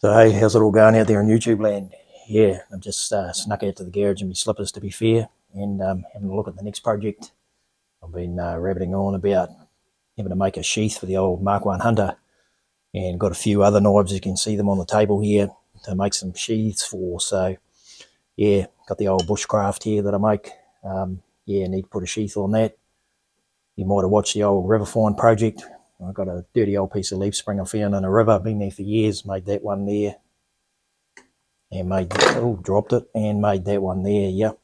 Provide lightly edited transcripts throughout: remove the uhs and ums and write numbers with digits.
So hey, how's it all going out there in YouTube land? Yeah, I've just snuck out to the garage in my slippers, to be fair, and having a look at the next project. I've been rabbiting on about having to make a sheath for the old Mark I Hunter, and got a few other knives. You can see them on the table here to make some sheaths for. So yeah, got the old bushcraft here that I make. Yeah, need to put a sheath on that. You might have watched the old River Find project. I got a dirty old piece of leaf spring I found in a river, been there for years, made that one there, and made, oh, dropped it, and made that one there, yep.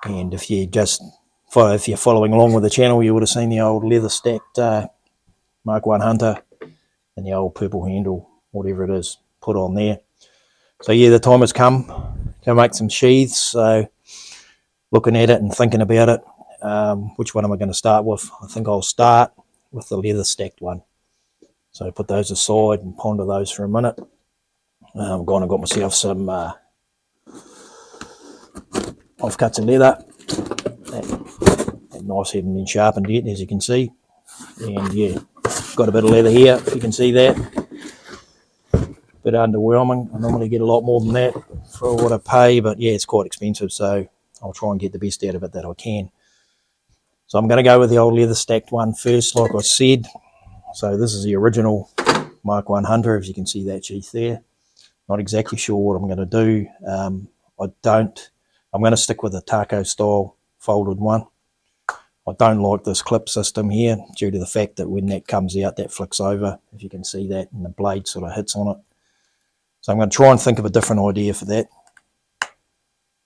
And if you're following along with the channel, you would have seen the old leather stacked Mark I Hunter and the old purple handle, whatever it is, put on there. So yeah, the time has come to make some sheaths. So looking at it and thinking about it, which one am I going to start with? I think I'll start with the leather stacked one. So put those aside and ponder those for a minute. I've gone and got myself some offcuts of leather. That knife's haven't been sharpened yet, as you can see. And yeah, got a bit of leather here, if you can see that. Bit underwhelming. I normally get a lot more than that for what I pay, but yeah, it's quite expensive, so I'll try and get the best out of it that I can. So I'm going to go with the old leather stacked one first, like I said. So this is the original Mark I Hunter, if you can see that sheath there. Not exactly sure what I'm going to do. I'm going to stick with the taco style folded one. I don't like this clip system here due to the fact that when that comes out, that flicks over, if you can see that, and the blade sort of hits on it. So I'm going to try and think of a different idea for that.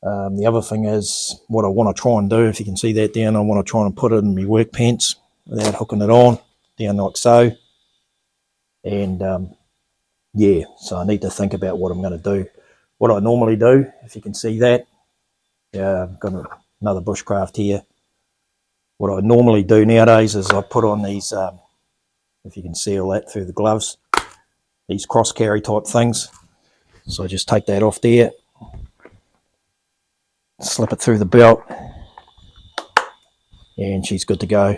The other thing is, what I want to try and do, if you can see that down, I want to try and put it in my work pants without hooking it on, down like so. And yeah, so I need to think about what I'm going to do. What I normally do, if you can see that, I've got another bushcraft here. What I normally do nowadays is I put on these, if you can see all that through the gloves, these cross carry type things. So I just take that off there, slip it through the belt, and she's good to go.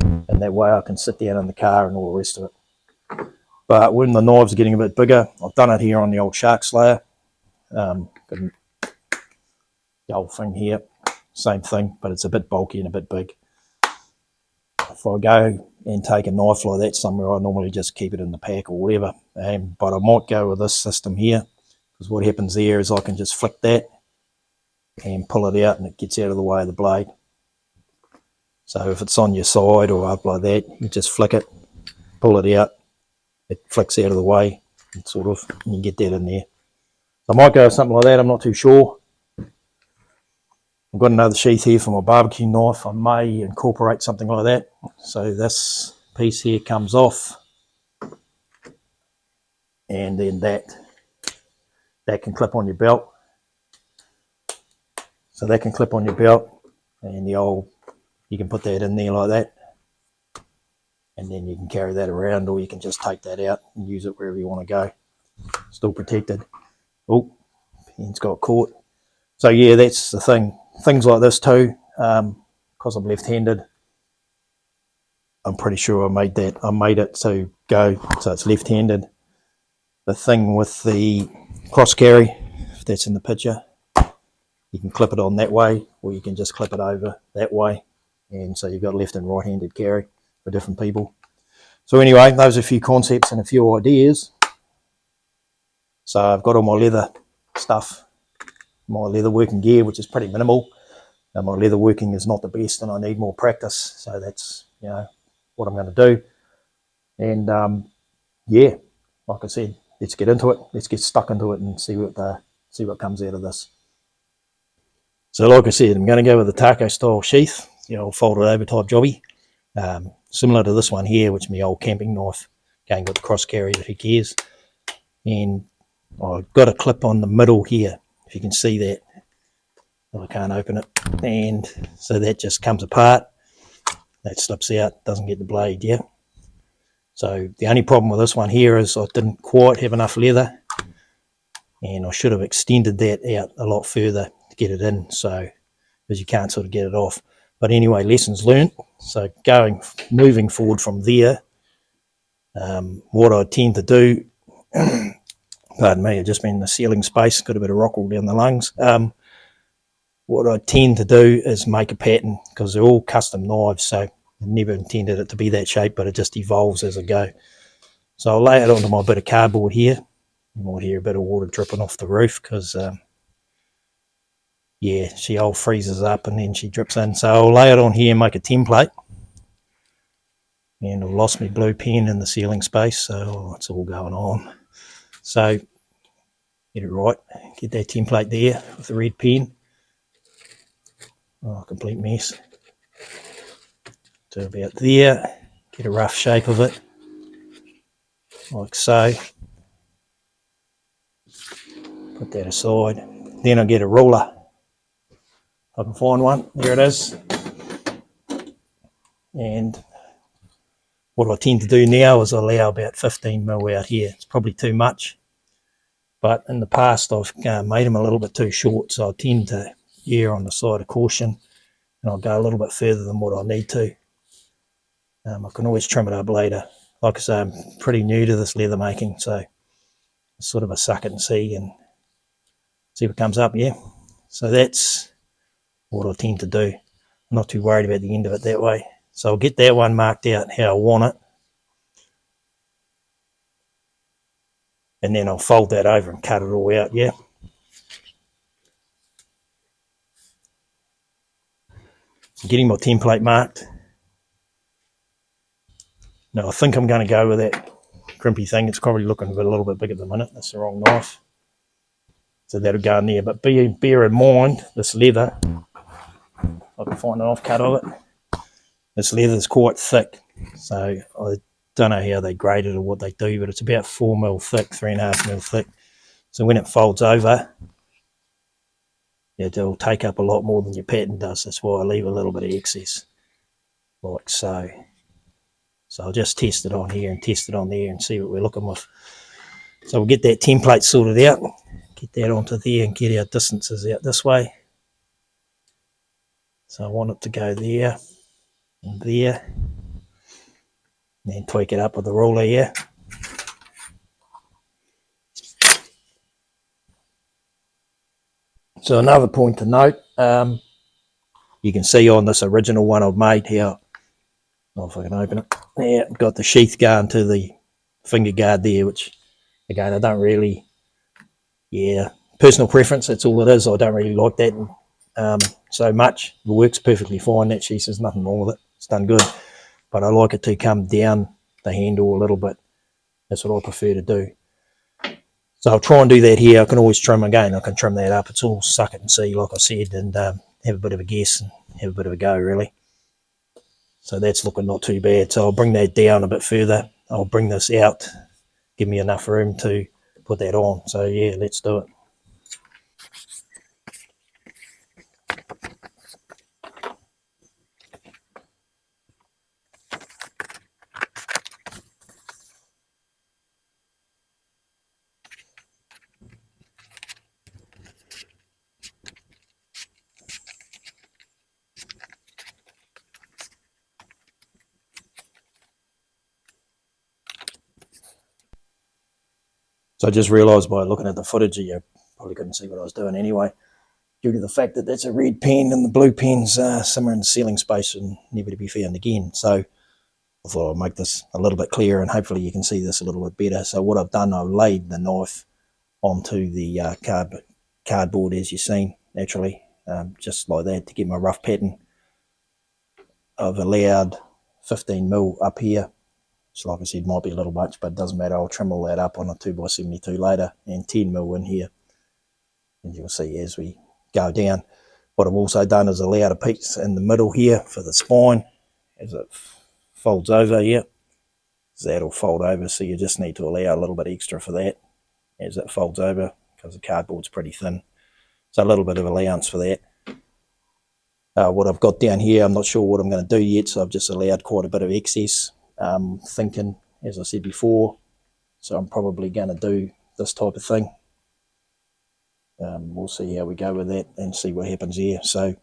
And that way I can sit down in the car and all the rest of it. But when the knives are getting a bit bigger, I've done it here on the old Shark Slayer. Got the old thing here, same thing, but it's a bit bulky and a bit big. If I go and take a knife like that somewhere, I normally just keep it in the pack or whatever. But I might go with this system here, because what happens there is I can just flick that and pull it out, and it gets out of the way of the blade. So if it's on your side or up like that, you just flick it, pull it out, it flicks out of the way, and sort of, and you get that in there. So I might go with something like that, I'm not too sure. I've got another sheath here for my barbecue knife. I may incorporate something like that. So this piece here comes off, and then that can clip on your belt. So that can clip on your belt, and you can put that in there like that, and then you can carry that around, or you can just take that out and use it wherever you want to go. Still protected. Oh, pen's got caught. So yeah, that's the thing. Things like this too, because I'm left-handed, I'm pretty sure I made it to go so it's left-handed. The thing with the cross carry, if that's in the picture, you can clip it on that way, or you can just clip it over that way, and so you've got left and right-handed carry for different people. So anyway, those are a few concepts and a few ideas. So I've got all my leather stuff, my leather working gear, which is pretty minimal. Now my leather working is not the best, and I need more practice. So that's, what I'm going to do. And yeah, like I said, let's get into it. Let's get stuck into it and see what comes out of this. So like I said, I'm going to go with the taco style sheath, the old folded over type jobby, similar to this one here, which is my old camping knife. Going with the cross carry, but who cares? And I've got a clip on the middle here, if you can see that. I can't open it, and so that just comes apart, that slips out, doesn't get the blade, yeah. So the only problem with this one here is I didn't quite have enough leather, and I should have extended that out a lot further to get it in, so because you can't sort of get it off. But anyway, lessons learned. So moving forward from there, what I tend to do Pardon me, I've just been in the ceiling space, got a bit of rockle down the lungs. What I tend to do is make a pattern, because they're all custom knives, so I never intended it to be that shape, but it just evolves as I go. So I'll lay it onto my bit of cardboard here. You might hear a bit of water dripping off the roof, because yeah, she all freezes up and then she drips in. So I'll lay it on here and make a template. And I've lost my blue pen in the ceiling space, so it's all going on. So get it right, get that template there with the red pen. Oh, complete mess. To about there, get a rough shape of it, like so. Put that aside. Then I'll get a ruler. I can find one. There it is. And what I tend to do now is allow about 15mm out here. It's probably too much, but in the past I've made them a little bit too short, so I tend to err on the side of caution, and I'll go a little bit further than what I need to. I can always trim it up later. Like I say, I'm pretty new to this leather making, so it's sort of a suck it and see what comes up, yeah. So that's what I tend to do. I'm not too worried about the end of it that way. So I'll get that one marked out how I want it, and then I'll fold that over and cut it all out, yeah. Getting my template marked. Now I think I'm going to go with that crimpy thing. It's probably looking a little bit big at the minute. That's the wrong knife. So that'll go in there. But bear in mind, this leather, I can find an offcut of it. This leather is quite thick. So I don't know how they grade it or what they do, but it's about 4mm thick, 3.5mm thick. So when it folds over, it'll take up a lot more than your pattern does. That's why I leave a little bit of excess, like so. So I'll just test it on here and test it on there and see what we're looking with. So we'll get that template sorted out, get that onto there and get our distances out this way. So I want it to go there and there, and then tweak it up with the ruler here. So another point to note, you can see on this original one I've made here, if I can open it, yeah, got the sheath going to the finger guard there, which again I don't really, personal preference, that's all it is. I don't really like that so much. It works perfectly fine, that sheath, there's nothing wrong with it, it's done good, but I like it to come down the handle a little bit. That's what I prefer to do. So I'll try and do that here. I can always trim again, I can trim that up. It's all suck it and see, like I said, and have a bit of a guess and have a bit of a go, really. So that's looking not too bad. So I'll bring that down a bit further. I'll bring this out, give me enough room to put that on. So yeah, let's do it. So I just realised by looking at the footage, you probably couldn't see what I was doing anyway, due to the fact that that's a red pen and the blue pen's somewhere in the ceiling space and never to be found again. So I thought I'd make this a little bit clearer and hopefully you can see this a little bit better. So what I've done, I've laid the knife onto the cardboard, as you've seen, naturally, just like that, to get my rough pattern. I've allowed 15mm up here. So like I said, might be a little much, but it doesn't matter. I'll trim all that up on a 2x72 later, and 10mm in here. And you'll see as we go down. What I've also done is allowed a piece in the middle here for the spine as it folds over here. So that'll fold over, so you just need to allow a little bit extra for that as it folds over, because the cardboard's pretty thin. So a little bit of allowance for that. What I've got down here, I'm not sure what I'm going to do yet, so I've just allowed quite a bit of excess. Thinking, as I said before, so I'm probably going to do this type of thing. We'll see how we go with that and see what happens here. So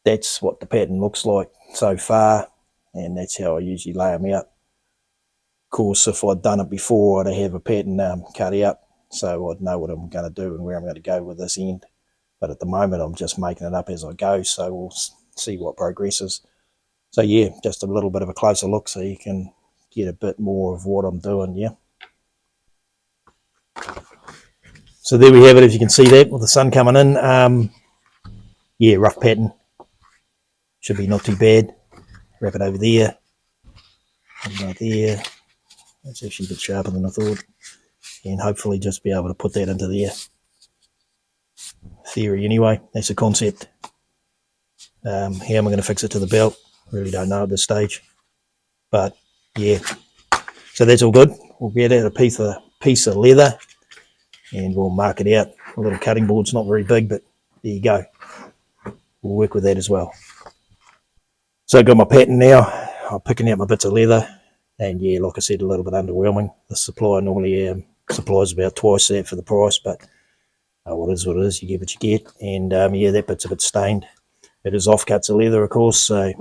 that's what the pattern looks like so far, and that's how I usually lay them out. Of course, if I'd done it before, I'd have a pattern cut out, so I'd know what I'm going to do and where I'm going to go with this end. But at the moment, I'm just making it up as I go, so we'll see what progresses. So yeah, just a little bit of a closer look so you can get a bit more of what I'm doing, yeah. So there we have it, if you can see that, with the sun coming in. Yeah, rough pattern. Should be not too bad. Wrap it over there. Right there. That's actually a bit sharper than I thought. And hopefully just be able to put that into there. Theory anyway, that's the concept. How am I going to fix it to the belt? Really don't know at this stage. But yeah, so that's all good. We'll get out a piece of leather and we'll mark it out. A little cutting board's not very big, but there you go. We'll work with that as well. So I've got my pattern now. I'm picking out my bits of leather. And yeah, like I said, a little bit underwhelming. The supplier normally supplies about twice that for the price, but what is what it is. You get what you get. And yeah, that bit's a bit stained. It is offcuts of leather, of course, so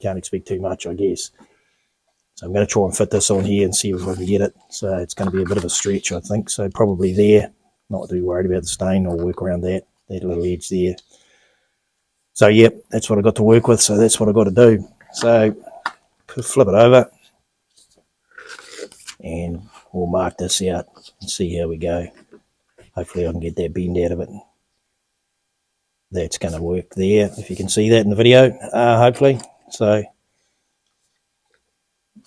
can't expect too much, I guess. So I'm going to try and fit this on here and see if I can get it. So it's going to be a bit of a stretch, I think. So probably there. Not too worried about the stain. I'll work around that little edge there. So yeah, that's what I got to work with. So that's what I got to do. So flip it over. And we'll mark this out and see how we go. Hopefully I can get that bend out of it. That's going to work there, if you can see that in the video, hopefully. So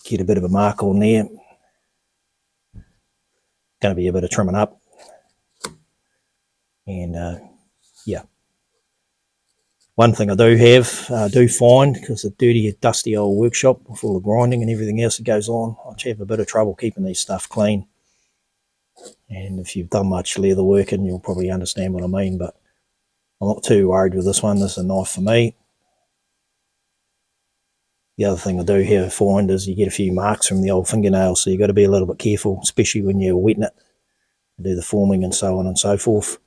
get a bit of a mark on there. Going to be a bit of trimming up. And yeah. One thing I do find, because it's a dirty, dusty old workshop with all the grinding and everything else that goes on, I have a bit of trouble keeping these stuff clean. And if you've done much leather working, you'll probably understand what I mean, but I'm not too worried with this one. This is a knife for me. The other thing I do find is you get a few marks from the old fingernails, so you've got to be a little bit careful, especially when you're wetting it, to do the forming and so on and so forth.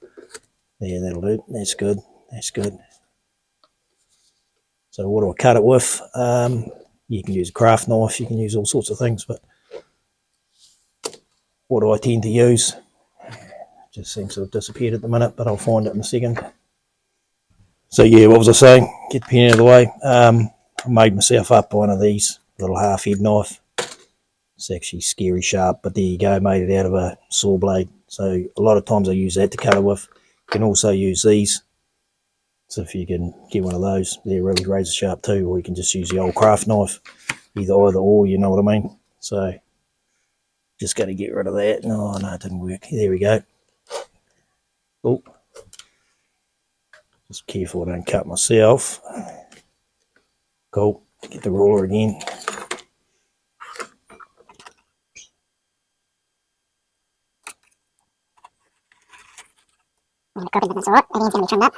Yeah, that'll do. That's good. That's good. So what do I cut it with? You can use a craft knife, you can use all sorts of things, but what do I tend to use? It just seems to have disappeared at the minute, but I'll find it in a second. So yeah, what was I saying? Get the pen out of the way. I made myself up one of these little half-head knife. It's actually scary sharp, but there you go, made it out of a saw blade. So a lot of times I use that to cut it with. You can also use these. So if you can get one of those, they're really razor sharp too, or you can just use the old craft knife. Either or, you know what I mean? So just got to get rid of that. No, it didn't work. There we go. Oh. Just careful I don't cut myself. Cool. Get the ruler again. Copy, that's all right. Everything's going to be trimmed up.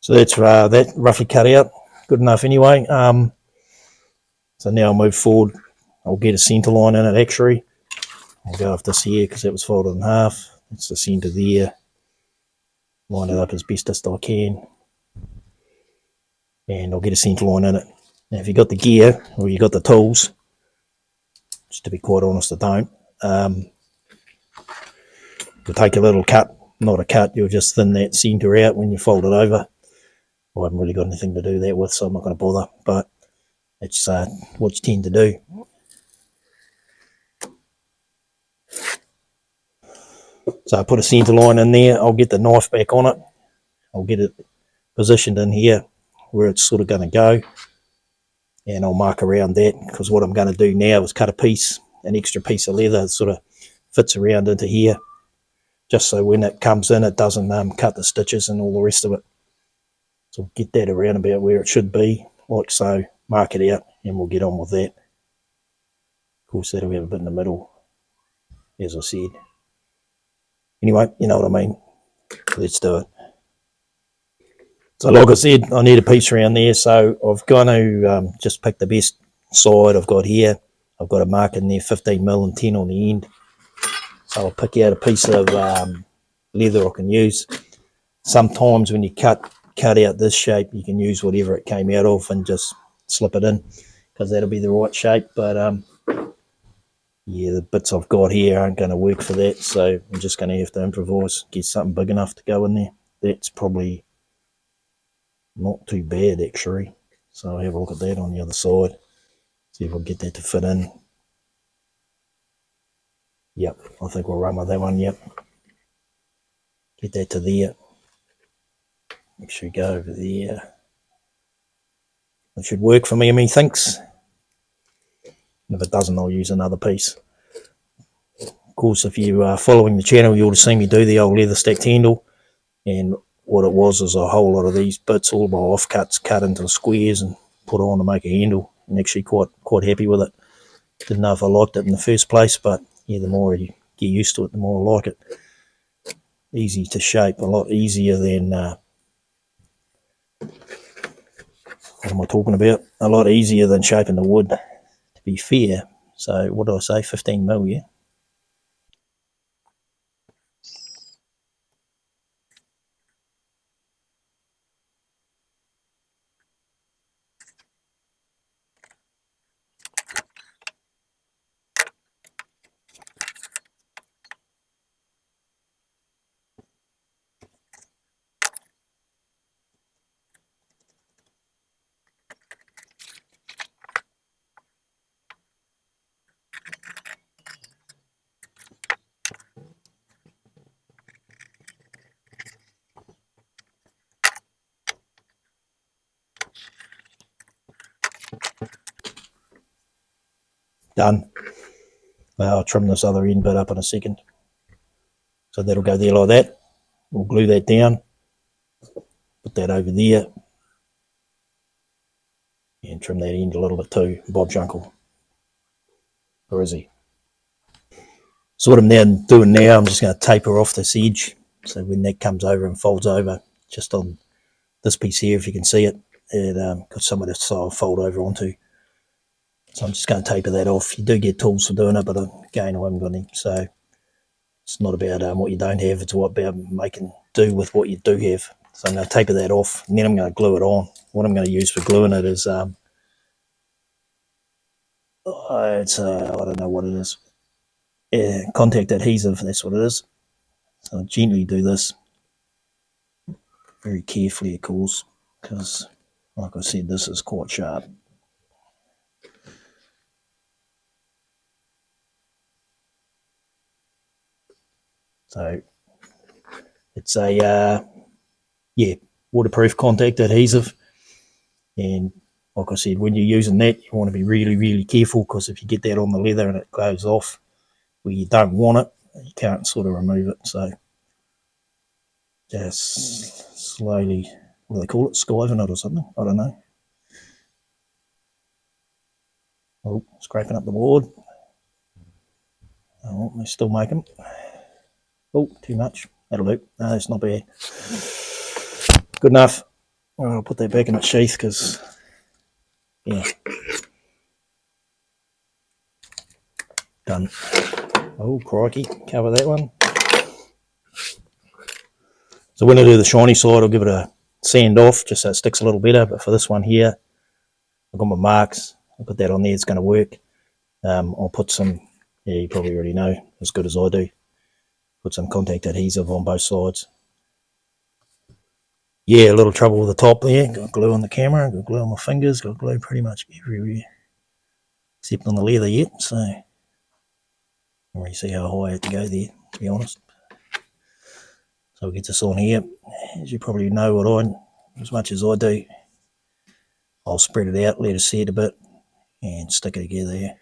So that's that roughly cut out. Good enough anyway. So now I'll move forward. I'll get a centre line in it actually. I'll go off this here because it was folded in half. It's the centre there. Line it up as best as I can. And I'll get a centre line in it. Now if you've got the gear or you've got the tools, just to be quite honest I don't, you'll take a little cut, not a cut, you'll just thin that centre out when you fold it over. I haven't really got anything to do that with, so I'm not going to bother, but it's what you tend to do. So I put a centre line in there, I'll get the knife back on it, I'll get it positioned in here where it's sort of going to go, and I'll mark around that, because what I'm going to do now is cut a piece, an extra piece of leather that sort of fits around into here, just so when it comes in it doesn't cut the stitches and all the rest of it. So get that around about where it should be, like so, mark it out, and we'll get on with that. Of course, that'll have a bit in the middle, as I said. Anyway, you know what I mean. Let's do it. So like I said, I need a piece around there, so I've going to just pick the best side I've got here. I've got a mark in there, 15mm and 10 on the end. So I'll pick out a piece of leather I can use. Sometimes when you cut out this shape, you can use whatever it came out of and just slip it in, because that'll be the right shape. But yeah, the bits I've got here aren't going to work for that, so I'm just going to have to improvise, get something big enough to go in there. That's probably not too bad, actually. So I'll have a look at that on the other side, see if I can get that to fit in. Yep, I think we'll run with that one, yep. Get that to there. Make sure you go over there. That should work for me, methinks. If it doesn't, I'll use another piece. Of course, if you are following the channel, you ought to see me do the old leather stacked handle. And what it was is a whole lot of these bits, all my offcuts, cut into squares and put on to make a handle. I'm actually quite happy with it. Didn't know if I liked it in the first place, but yeah, the more you get used to it, the more I like it. Easy to shape, a lot easier than what am I talking about? A lot easier than shaping the wood, to be fair. So what do I say, 15mm, yeah? Done. I'll trim this other end bit up in a second. So that'll go there like that. We'll glue that down. Put that over there. And trim that end a little bit too. Bob's uncle. Or is he? So what I'm now doing now, I'm just going to taper off this edge. So when that comes over and folds over, just on this piece here, if you can see it, it got somewhere to fold over onto. So I'm just going to taper that off. You do get tools for doing it, but again, I haven't got any. So it's not about what you don't have, it's about making do with what you do have. So I'm going to taper that off, and then I'm going to glue it on. What I'm going to use for gluing it is, it's I don't know what it is. Contact adhesive, that's what it is. So I gently do this, very carefully, of course, because, like I said, this is quite sharp. So it's a waterproof contact adhesive, and like I said, when you're using that, you want to be really, really careful, because if you get that on the leather and it goes off where you don't want it, you can't sort of remove it. So just slowly, what do they call it, skiving it or something, I don't know. Oh, scraping up the board. Oh, they still make them. Oh, too much. That'll do. No, that's not bad. Good enough. I'll put that back in its sheath, because, yeah. Done. Oh, crikey. Cover that one. So when I do the shiny side, I'll give it a sand off, just so it sticks a little better. But for this one here, I've got my marks. I'll put that on there. It's going to work. I'll put some, yeah, you probably already know, as good as I do. put some contact adhesive on both sides. Yeah, a little trouble with the top there. Got glue on the camera, got glue on my fingers, got glue pretty much everywhere, except on the leather yet. So I don't really see how high I have to go there, to be honest. So we'll get this on here. As you probably know, as much as I do, I'll spread it out, let it set a bit, and stick it together here.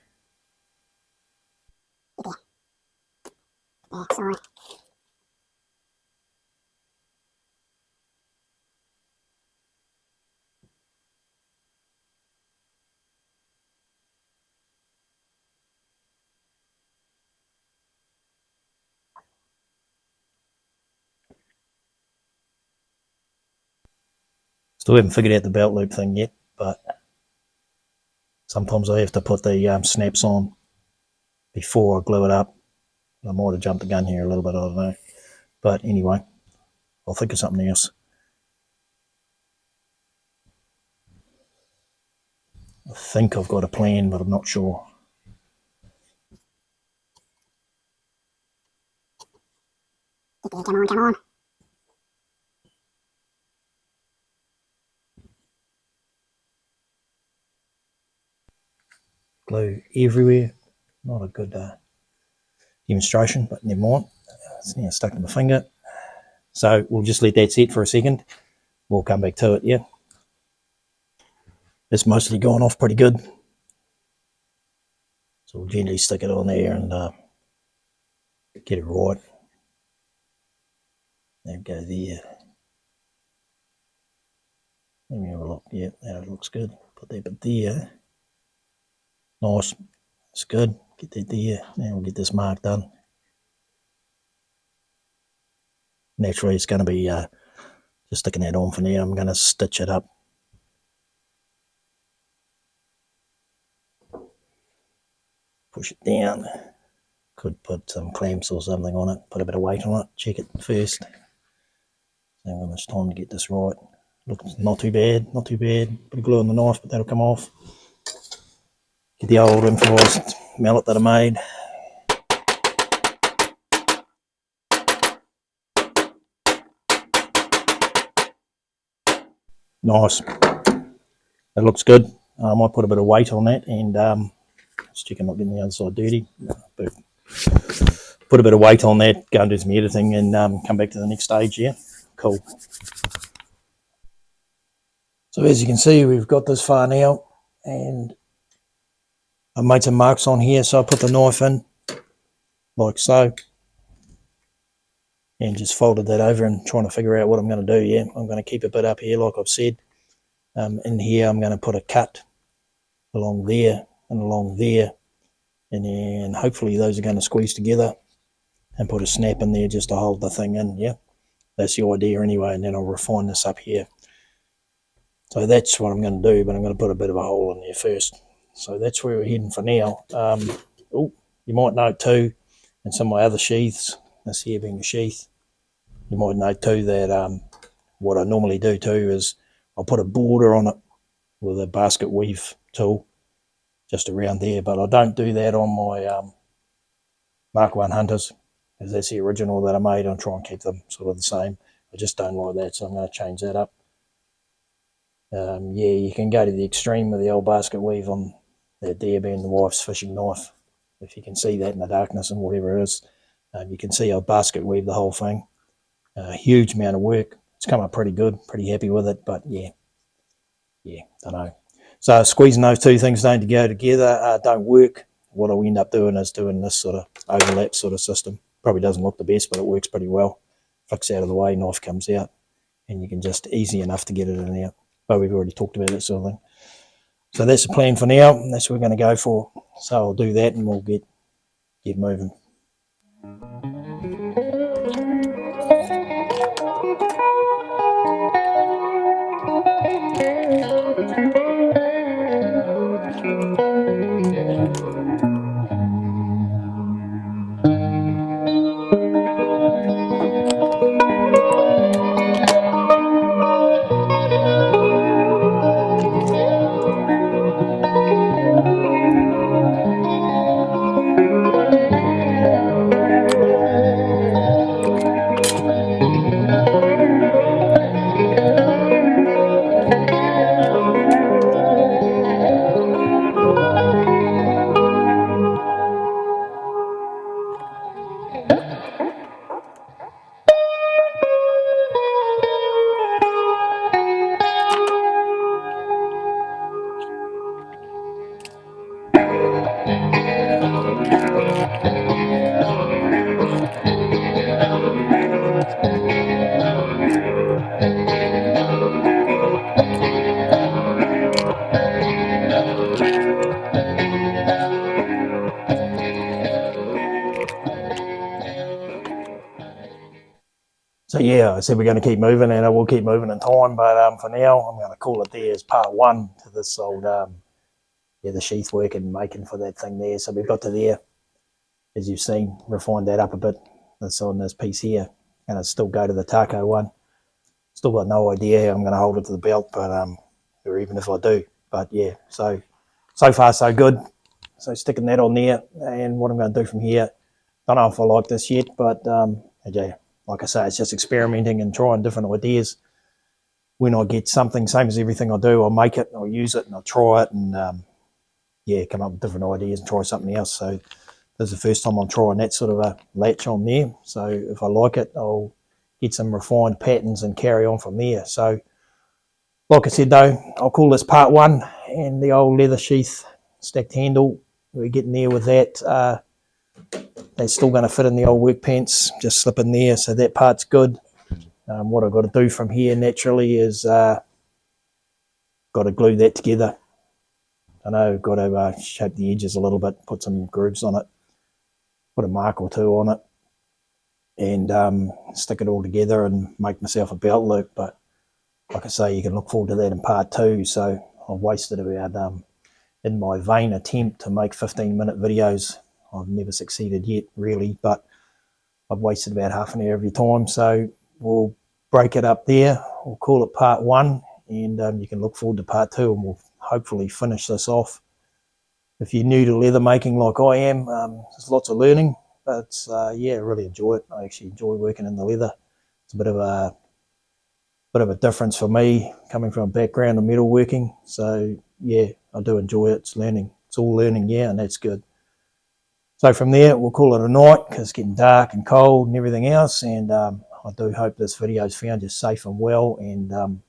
Backside. Still haven't figured out the belt loop thing yet, but sometimes I have to put the snaps on before I glue it up. I might have jumped the gun here a little bit, I don't know. But anyway, I'll think of something else. I think I've got a plan, but I'm not sure. Come on. Glue everywhere. Not a good demonstration, but never mind. It's now stuck in my finger. So we'll just let that set for a second. We'll come back to it, yeah. It's mostly gone off pretty good. So we'll gently stick it on there and get it right. There we go there. Let me have a look. Yeah, that looks good. Put that bit there. Nice. That's good. Get that there. Now we'll get this mark done. Naturally, it's going to be just sticking that on for now. I'm going to stitch it up. Push it down. Could put some clamps or something on it. Put a bit of weight on it. Check it first. So how much time to get this right. Looks not too bad. Not too bad. Bit of glue on the knife, but that'll come off. Get the old improvised mallet that I made. Nice. That looks good. I might put a bit of weight on that and just check I'm not getting the other side dirty. But put a bit of weight on that, go and do some editing and come back to the next stage, yeah? Cool. So as you can see, we've got this far now and I made some marks on here, so I put the knife in like so and just folded that over and trying to figure out what I'm going to do, yeah? I'm going to keep a bit up here like I've said. In here I'm going to put a cut along there and along there, and then hopefully those are going to squeeze together and put a snap in there just to hold the thing in, yeah? That's the idea anyway, and then I'll refine this up here. So that's what I'm going to do, but I'm going to put a bit of a hole in there first. So that's where we're heading for now. Oh, you might note too, in some of my other sheaths, this here being a sheath, you might note too that what I normally do too is I'll put a border on it with a basket weave tool just around there, but I don't do that on my Mark I Hunters, because that's the original that I made. I'll try and keep them sort of the same. I just don't like that, so I'm going to change that up. Yeah, you can go to the extreme with the old basket weave on that there being the wife's fishing knife. If you can see that in the darkness and whatever it is, you can see I'll basket weave the whole thing. Huge amount of work. It's come up pretty good, pretty happy with it, but yeah, don't know. So squeezing those two things don't go together don't work. What I'll end up doing is doing this sort of overlap sort of system. Probably doesn't look the best, but it works pretty well. Flicks out of the way, knife comes out, and you can just easy enough to get it in and out. But we've already talked about that sort of thing. So that's the plan for now. That's what we're going to go for. So I'll do that and we'll get moving. So yeah, I said we're going to keep moving, and I will keep moving in time. But for now, I'm going to call it there as part 1 to this old the sheath work and making for that thing there. So we've got to there, as you've seen, refined that up a bit. That's on this piece here, and it's still go to the taco one. Still got no idea how I'm going to hold it to the belt, but or even if I do. But yeah, so far so good. So sticking that on there, and what I'm going to do from here, don't know if I like this yet, but yeah, like I say, it's just experimenting and trying different ideas. When I get something, same as everything I do, I'll make it, I'll use it, and I'll try it, and yeah, come up with different ideas and try something else. So this is the first time I'm trying that sort of a latch on there. So if I like it, I'll get some refined patterns and carry on from there. So like I said though, I'll call this part 1, and the old leather sheath stacked handle, we're getting there with that. That's still going to fit in the old work pants, just slip in there, so that part's good. What I've got to do from here naturally is got to glue that together. I know I've got to shape the edges a little bit, put some grooves on it, put a mark or 2 on it, and stick it all together and make myself a belt loop. But like I say, you can look forward to that in part 2. So I've wasted about, in my vain attempt to make 15-minute videos, I've never succeeded yet really, but I've wasted about half an hour of your time. So we'll break it up there. We'll call it part 1, and you can look forward to part 2, and we'll hopefully finish this off. If you're new to leather making like I am, there's lots of learning, but yeah, I really enjoy it. I actually enjoy working in the leather. It's a bit of a difference for me, coming from a background of metalworking. So yeah, I do enjoy it. It's learning. It's all learning, yeah, and that's good. So from there, we'll call it a night, because it's getting dark and cold and everything else. And I do hope this video's found you safe and well. And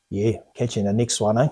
yeah, catch you in the next one, eh?